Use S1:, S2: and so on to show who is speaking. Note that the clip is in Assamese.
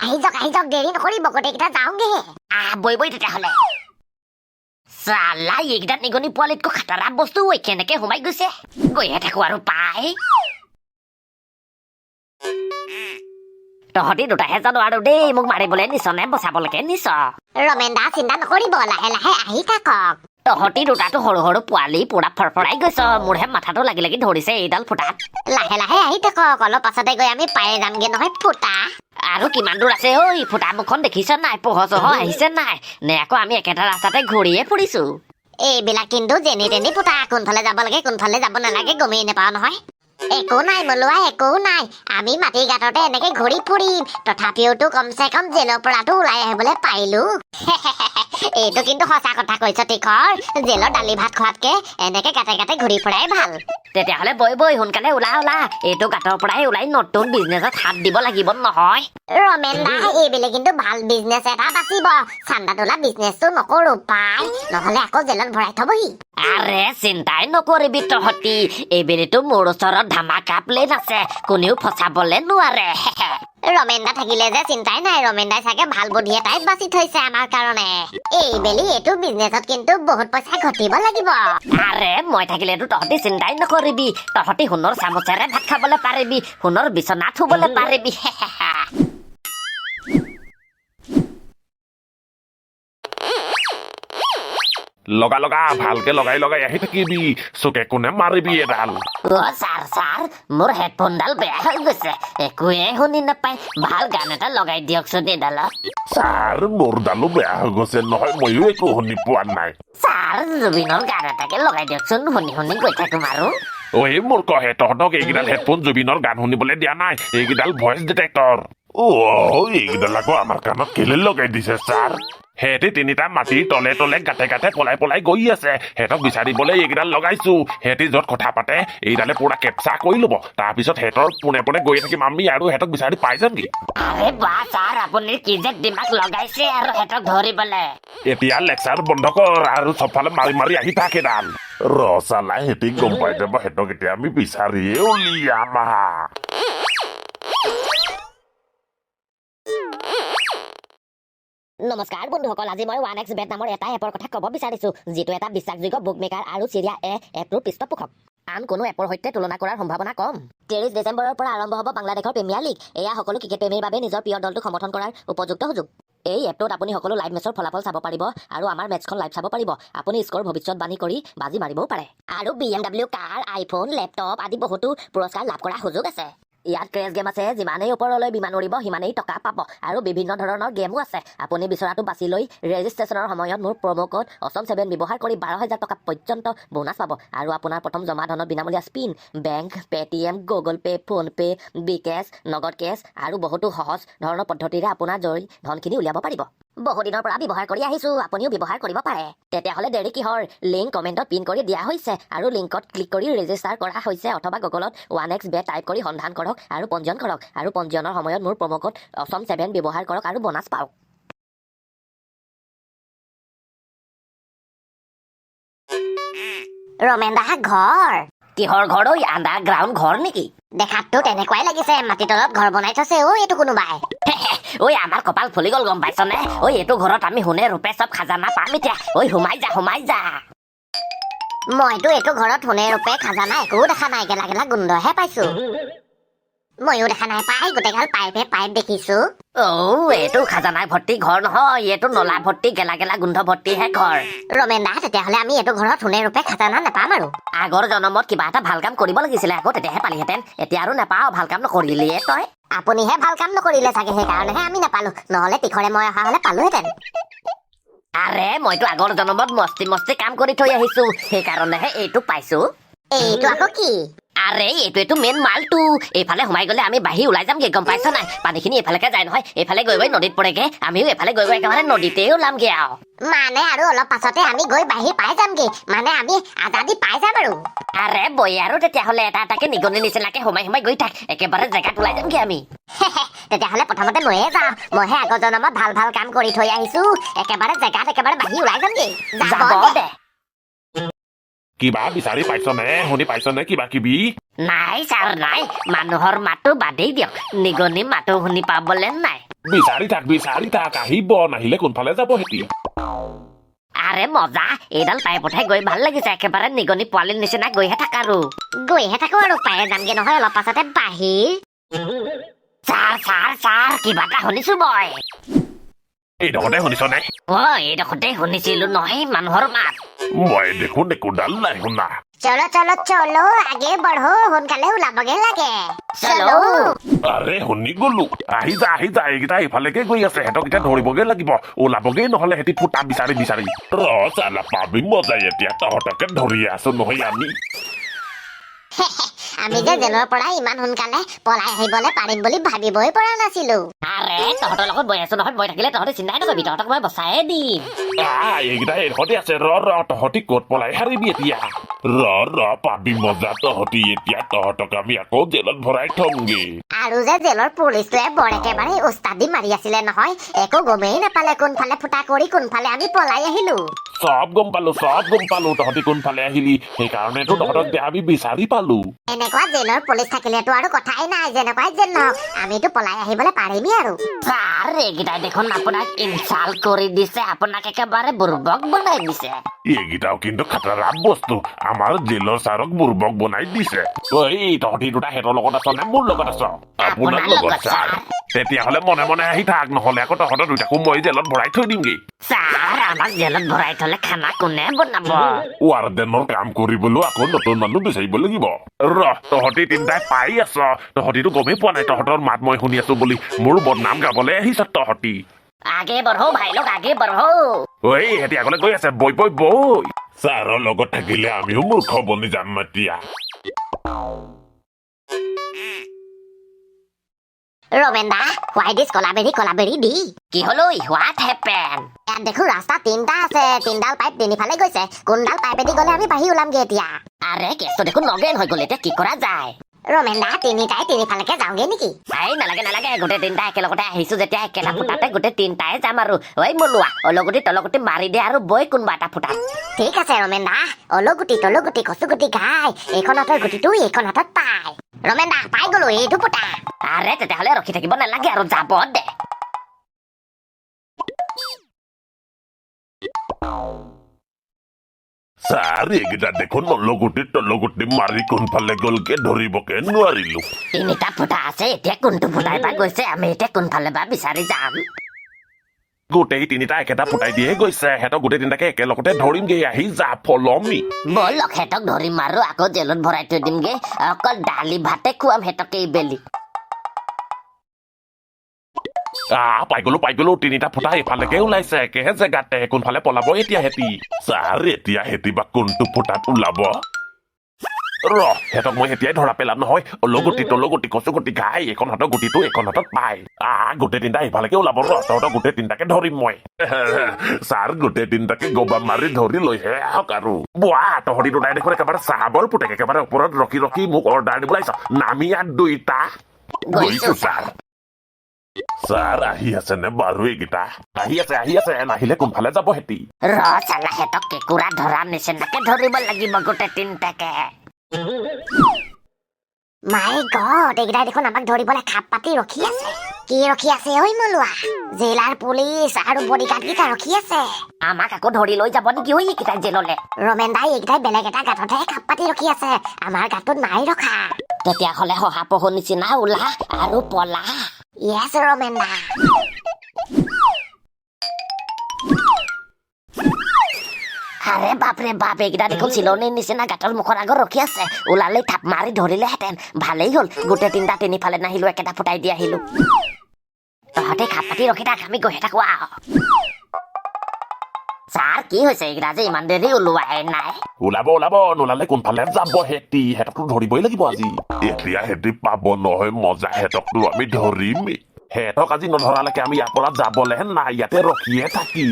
S1: আহি যাওক দেৰি নকৰিব গোটেইকেইটা যাওঁগে বই তেতিয়াহ'লে চালা এইকেইটা নিগনি পোৱালিতকৈ খাটাৰা বস্তু কেনেকে সোমাই গৈছে গৈহে থাকো আৰু পাই তহঁতি দুটাহে জানো আৰু দেই মোক মাৰিবলৈ নিছ নে বচাবলৈকে নিছ ৰমেন দা চিন্তা নকৰিব লাহে লাহে আহি থাকক তহঁতি দুটাটো সৰু সৰু পোৱালি পুৰা ফৰফৰাই গৈছ মোৰহে মাথাটো লাগি লাগি ধৰিছে এইডাল ফুটাত লাহে লাহে আহি থাকক অলপ পাছতে গৈ আমি পাই যামগে নহয় ফুটা আৰু কিমান দূৰ আছে ঐ ফুটা মুখখন দেখিছ নাই পোহৰ চহৰ আহিছে নাই নে আকৌ আমি একেটা ৰাস্তাতে ঘূৰিয়ে ফুৰিছো এইবিলাক কিন্তু যেনি তেনি ফুটা কোনফালে যাব লাগে কোনফালে যাব নালাগে গমেই নাপাওঁ নহয় একো নাই মলোৱা একো নাই আমি মাটি গাঁততে এনেকে ঘূৰি ফুৰিম তথাপিওতো কমচে কম জেলৰ পৰাটো ওলাই আহিবলৈ পাৰিলো এইটো কিন্তু সঁচা কথা কৈছ তীখৰ জেলৰ দালি ভাত খোৱাতকে এনেকে গাতে গাতে ঘূৰি ফুৰাই ভাল তেতিয়াহ'লে বই সোনকালে ওলা এইটো গাঁতৰ পৰাই ওলাই নতুন বিজনেছত হাত দিব লাগিব নহয় ৰমেন দা এইবেলে কিন্তু ভাল বিজনেছ এটা বাচিব চান্দা তোলা বিজনেছটো নকৰো পাই নহ'লে আকৌ জেলত ভৰাই থবহি আৰে চিন্তাই নকৰিবি তহঁতি এইবেলিতো মোৰ ওচৰত ধামাকা প্লেন আছে কোনেও ফচাবলে নোৱাৰে ৰমেন দা থাকিলে যে চিন্তাই নাই ৰমেন দাই চাগে ভাল বুদ্ধি এটাই বাছি থৈছে আমাৰ কাৰণে এইবেলি এইটো বিজনেছত কিন্তু বহুত পইচা ঘটিব লাগিব আৰে মই থাকিলেতো তহঁতি চিন্তাই নকৰিবি তহঁতি সোণৰ চামুচেৰে ভাত খাবলৈ পাৰিবি সোণৰ বিচনাত শুবলৈ পাৰিবি
S2: লগা ভালকে লগাই আহি থাকিবি চুকে কোনে মাৰিবি এডাল
S1: ছাৰ মোৰ হেডফোনডাল বেয়া হৈ গৈছে একোৱে শুনি নাপায় ভাল গান এটা লগাই দিয়কচোন এইডালত
S2: ছাৰ মোৰ ডালো বেয়া হৈ গৈছে নহয় ময়ো একো শুনি পোৱা নাই
S1: ছাৰ জুবিনৰ গান এটাকে লগাই দিয়কচোন শুনি শুনি গৈ থাকিম আৰু
S2: ঐ মোৰ কহে তহঁতক এইকেইডাল হেডফোন জুবিনৰ গান শুনিবলৈ দিয়া নাই এইকেইডাল ভইচ ডিটেক্টৰ এইকেইডাল আকৌ আমাৰ কাণত কেলে লগাই দিছে ছাৰ সিহঁতে তিনিটা মাটিৰ তলে তলে গাতে গাতে পলাই গৈ আছে সিহঁতক বিচাৰিবলৈ এইকেইডাল লগাইছো সিহঁতি য'ত কথা পাতে এইডালে পুৰা কেপচা কৰি ল'ব তাৰপিছত সিহঁতৰ পোনে পোনে গৈ থাকিম আমি আৰু সিহঁতক বিচাৰি পাই যাম কি
S1: আৰে বাহ ছাৰ আপুনি কি যে দিমাগ লগাইছে আৰু সিহঁতক ধৰিবলৈ
S2: এতিয়া লেকচাৰ বন্ধ কৰ আৰু চবফালে মাৰি আহি থাক এডাল চালাই সিহঁতি গম পাই যাব সিহঁতক এতিয়া আমি বিচাৰিয়ে উলিয়াম
S1: নমস্কাৰ বন্ধুসকল আজি মই 1xbet নামৰ এটা এপৰ কথা ক'ব বিচাৰিছো যিটো এটা বিশ্বাসযোগ্য বুক মেকাৰ আৰু চিৰিয়া এপটোৰ পৃষ্ঠপোষক আন কোনো এপৰ সৈতে তুলনা কৰাৰ সম্ভাৱনা কম 23 ডিচেম্বৰৰ পৰা আৰম্ভ হ'ব বাংলাদেশৰ প্ৰিমিয়াৰ লীগ এয়া সকলো ক্ৰিকেট প্ৰেমীৰ বাবে নিজৰ প্ৰিয় দলটোক সমৰ্থন কৰাৰ উপযুক্ত সুযোগ এই এপটোত আপুনি সকলো লাইভ মেচৰ ফলাফল চাব পাৰিব আৰু আমাৰ মেচখন লাইভ চাব পাৰিব আপুনি স্ক'ৰ ভৱিষ্যতবাণী কৰি বাজি মাৰিবও পাৰে আৰু BMW কাৰ আইফোন লেপটপ আদি বহুতো পুৰস্কাৰ লাভ কৰাৰ সুযোগ আছে ইয়াত ক্ৰেছ গেম আছে যিমানেই ওপৰলৈ বিমান উৰিব সিমানেই টকা পাব আৰু বিভিন্ন ধৰণৰ গেমো আছে আপুনি বিচৰাটো বাছি লৈ ৰেজিষ্ট্ৰেশ্যনৰ সময়ত মোৰ প্ৰম' কোড Assamese ব্যৱহাৰ কৰি 12,000 টকা পৰ্যন্ত বোনাছ পাব আৰু আপোনাৰ প্ৰথম জমা ধনত বিনামূলীয়া spin bank Paytm Google pay PhonePe বিকেছ নগদ কেছ আৰু বহুতো সহজ ধৰণৰ পদ্ধতিৰে আপোনাৰ জৰি ধনখিনি উলিয়াব পাৰিব বহুদিনৰ পৰা ব্যৱহাৰ কৰি আহিছো আপুনিও ব্যৱহাৰ কৰিব পাৰে তেতিয়াহ'লে দেৰি কিহৰ লিংক কমেণ্টত পিন কৰি দিয়া হৈছে আৰু লিংকত ক্লিক কৰি ৰেজিষ্টাৰ কৰা হৈছে অথবা গুগলত 1xbet টাইপ কৰি সন্ধান কৰক আৰু পঞ্জীয়ন কৰক আৰু পঞ্জীয়নৰ সময়ত মোৰ প্ৰম' কোড Assamese ব্যৱহাৰ কৰক আৰু বোনাছ পাওক ৰমেন দা ঘৰ কিহৰ ঘৰ ঐ আণ্ডাৰগ্ৰাউণ্ড ঘৰ নেকি দেখাততো তেনেকুৱাই লাগিছে মাটি তলত ঘৰ বনাই থৈছে এইটো কোনোবাই ঐ আমাৰ কপাল ফুলি গ'ল গম পাইছনে এইটো ঘৰত আমি সোণে ৰূপে চব খাজানা পাম এতিয়া সোমাই যা মইতো এইটো ঘৰত সোণে ৰূপে খাজানা একো দেখা নাই গেলা গোন্ধহে পাইছো ময়ো দেখা নাই পাই গোটেইগাল পাইপ দেখিছো এইটো খাজানা ভৰ্তি ঘৰ নহয় এইটো নলা ভৰ্তি গেলা গোন্ধ ভৰ্তিহে ঘৰ ৰমেন দা তেতিয়াহ'লে আমি এইটো ঘৰত সোণে ৰূপে খাজানা নাপাম আৰু আগৰ জনমত কিবা এটা ভাল কাম কৰিব লাগিছিলে আকৌ তেতিয়াহে পালিহেঁতেন এতিয়া আৰু নাপাওঁ ভাল কাম নকৰিলিয়ে তই আপুনিহে ভাল কাম নকৰিলে চাগে সেইকাৰণেহে আমি নাপালো নহ'লে তীখৰে মই অহা হ'লে পালোহেঁতেন আৰে মইতো আগৰ জনমত মস্তি কাম কৰি থৈ আহিছো সেইকাৰণেহে এইটো পাইছো এইটো আকৌ কি আৰে এইটো মেইন মালটো এইফালে সোমাই গ'লে আমি বাঢ়ি ওলাই যামগে গম পাইছ নাই পানীখিনি এইফালেকে যায় নহয় এইফালে গৈ নদীত পৰেগে আমিও এইফালে গৈ একেবাৰে নদীতেই ওলামগে আৰু মানে আৰু অলপ পাছতে আমি গৈ বাঢ়ি পাই যামগে মানে আমি আজাদি পাই যাম আৰু আৰে বই আৰু তেতিয়াহ'লে এটাকে নিগনি নিচিনাকে সোমাই গৈ থাক একেবাৰে জেগাত ওলাই যামগে আমি তেতিয়াহ'লে প্ৰথমতে ময়ে যাওঁ মইহে আগৰ জনমত ভাল কাম কৰি থৈ আহিছো একেবাৰে জেগাত একেবাৰে বাঢ়ি ওলাই যামগে যাব দে
S2: কিবা বিচাৰি পাইছনে শুনি পাইছনে কিবা কিবি
S1: নাই ছাৰ নাই মানুহৰ মাতো বাদেই দিয়ক নিগনি মাতো শুনি পাবলে নাই
S2: বিচাৰি থাক আহিব নাহিলে কোনফালে যাব হেতি
S1: আৰে মজা এইডাল পাই পঠাই গৈ ভাল লাগিছে একেবাৰে নিগনি পোৱালিৰ নিচিনা গৈহে থাক আৰু গৈহে থাকো আৰু পায়ে যামগে নহয় অলপ পাছতে বাহিৰ ছাৰ কিবা এটা শুনিছো মই
S2: এইডোখৰতে শুনিছ নে
S1: এইডোখৰতে শুনিছিলো নহয় মানুহৰ মাত
S2: মই দেখোন একোডাল নাই শুনা
S1: চলো আগে বঢ়ো সোনকালে ওলাবগে লাগে চলো
S2: আৰে শুনি গলো আহি যা এইকেইটা ইফালেকে গৈ আছে সিহঁতক এতিয়া ধৰিবগে লাগিব ওলাবগে নহলে সিহঁতি ফুটা বিচাৰি চালা পাবি মজাই এতিয়া তহঁতকে ধৰি আছো নহয় আমি
S1: আমি যে জেলৰ পৰা ইমান সোনকালে পলাই আহিবলৈ পাৰিম বুলি ভাবিবই পৰা নাছিলো আৰে তহঁতৰ লগত বৈ আছো নহয় বৈ থাকিলে তহঁতে চিন্তাই নকৰিবি তহঁতক মই বচায়ে দিম
S2: এইকেইটা এইডোখৰতে আছে তহঁতি ক'ত পলাই হাৰিবি এতিয়া পাবি মজা তহঁতি এতিয়া তহঁতক আমি আকৌ জেলত ভৰাই থমগে
S1: আৰু যে জেলৰ পুলিচটোৱে বৰ একেবাৰে উস্তাদি মাৰি আছিলে নহয় একো গমেই নাপালে কোনফালে ফুটা কৰি কোনফালে আমি পলাই আহিলো
S2: সব গম পালো তহঁতি কোনফালে আহিলি সেইকাৰণেতো তহঁতক আমি বিচাৰি পালো
S1: এনেকুৱা জেলৰ পুলিচ থাকিলেতো আৰু কথাই নাই যেনেকুৱাই জেল নহওক আমিতো পলাই আহিবলৈ পাৰিমেই আৰু ছাৰ এইকেইটাই দেখোন আপোনাক ইনচাল্ট কৰি দিছে আপোনাক একেবাৰে বুৰ্বক বনাই দিছে
S2: এইকেইটাও কিন্তু খাটাৰা বস্তু আমাৰ জেলৰ ছাৰক বুৰ্বক বনাই দিছে তহঁতি দুটা সিহঁতৰ লগত আছ নে মোৰ লগত আছ আপোনাৰ লগত ছাৰ তেতিয়াহ'লে মনে মনে আহি থাক নহ'লে আকৌ তহঁতৰ দুটাকো মই জেলত ভৰাই থৈ দিমগে
S1: ছাৰ আমাক জেলত ভৰাই থলে খানা কোনে বনাব
S2: ৱাৰ্ডেনৰ কাম কৰিবলৈ আকৌ নতুন মানুহ বিচাৰিব লাগিব তহঁতি তিনিটাই পাই আছ তহঁতিতো গমেই পোৱা নাই তহঁতৰ মাত মই শুনি আছো বুলি মোৰ বদনাম গাবলৈ আহিছ তহঁতি
S1: আগে বঢ়ো ভাই লোক আগে বঢ়ো
S2: সিহঁতি আগলৈ গৈ আছে বৈ ছাৰৰ লগত থাকিলে আমিও মূৰ্খ বনি যাম এতিয়া
S1: ৰমেনদা হোৱাই দিছ কলাবেৰী দি কি হলো হোৱাট হেপেন ইয়াত দেখো ৰাস্তা তিনটা আছে তিনডাল পাইপ তিনিফালে গৈছে কোনডাল পাইপেদি গ'লে আমি বাঢ়ি ওলামগে এতিয়া আৰে কেছটো দেখোন নগেন হৈ গ'ল এতিয়া কি কৰা যায় ৰমেনদা তিনিটাই তিনিফালেকে যাওঁগে নেকি নালাগে গোটেই তিনিটা একেলগতে আহিছো যেতিয়া একেটা ফুটাতে গোটেই তিনিটাই যাম আৰু ঐ মলুৱা অলগুটি তলগুটি মাৰি দে আৰু বৈ কোনোবা এটা ফুটাত ঠিক আছে ৰমেনদা অলগুটি তলগুটি কচুগুটি ঘাই এইখন হাতৰ গুটিটো এইখন হাতত পাই ৰমেনদা পাই গলো এইটো ফুটা আৰে তেতিয়াহ'লে ৰখি থাকিব নালাগে আৰু যাব দে
S2: ছাৰ এইকেইটা দেখোন তলগুটি মাৰি কোনফালে গ'লকে ধৰিবকে নোৱাৰিলো
S1: তিনিটা ফুটা আছে এতিয়া কোনটো ফুটাই বা গৈছে আমি এতিয়া কোনফালে বা বিচাৰি যাম
S2: গোটেই তিনিটা একেটা ফুটাই দিয়ে গৈছে সিহঁতক গোটেই তিনিটাকে একেলগতে ধৰিমগে আহি যা ফলমি
S1: বল সিহঁতক ধৰিম আৰু আকৌ জেলত ভৰাই থৈ দিমগে অকল দালি ভাতে খুৱাম সিহঁতক এইবেলি
S2: পাই গলো তিনিটা ফুটা এইফালেকে ওলাইছে একেহে জেগাতে কোনফালে পলাব এতিয়া হেতি ছাৰ এতিয়া হেতি বা কোনটো ফুটাত ওলাব সিহঁতক মই এতিয়াই ধৰা পেলাম নহয় অলগুটি তলগুটি কচুগুটি ঘাই এইখন হাতৰ গুটিটো এইখন হাতত পাই গোটেই তিনিটা এইফালেকে ওলাব তহঁতক গোটেই তিনিটাকে ধৰিম মই ছাৰ গোটেই তিনিটাকে গবা মাৰি ধৰি লৈহে আহক আৰু তহঁতি দুটাই দেখোন একেবাৰে চাহাবৰ পুতেক একেবাৰে ওপৰত ৰখি মোক অৰ্ডাৰ দিব লাগিছ নামি ইয়াত দুইটা গৈছো ছাৰ আহি আছে নে বাৰু এইকেইটা আহি আছে নাহিলে কোনফালে যাব হেতি
S1: চালা সিহঁতক কেঁকুৰা ধৰা নিচিনাকে ধৰিব লাগিব গোটেই তিনিটাকে মাই গড এইকেইটাই দেখোন আমাক ধৰিবলৈ খাপ পাতি ৰখি আছে কি ৰখি আছে ঐ মলুৱা জেলাৰ পুলিচ আৰু বডিগাৰ্ড কেইটা ৰখি আছে আমাক আকৌ ধৰি লৈ যাব নেকি ঐ এইকেইটাই জেললে ৰমেনদাই এইকেইটাই বেলেগ এটা গাঁততহে খাপ পাতি ৰখি আছে আমাৰ গাঁতত নাই ৰখা তেতিয়াহ'লে শহাপহু নিচিনা ওলা আৰু পলা য়েছ ৰমেনদা আৰে বাপৰে বাপ এইকেইটা দেখোন চিলনীৰ নিচিনা গাঁতৰ মুখৰ আগত ৰখি আছে ওলালে থাপ মাৰি ধৰিলেহেঁতেন ভালেই হ'ল গোটেই তিনিটা তিনিফালে নাহিলো একেটা ফুটাই দি আহিলো তহঁতে খাপ পাতি ৰখি থাক আমি গৈ থাকো ছাৰ কি হৈছে এইকেইটা যে ইমান দেৰি ওলোৱাই নাই
S2: ওলাব নোলালে কোনফালে যাব হেতি সিহঁতকতো ধৰিবই লাগিব আজি এতিয়া হেতি পাব নহয় মজা সিহঁতকতো আমি ধৰিমেই সিহঁতক আজি নধৰালৈকে আমি ইয়াৰ পৰা যাবলেহে নাই ইয়াতে ৰখিয়ে থাকিম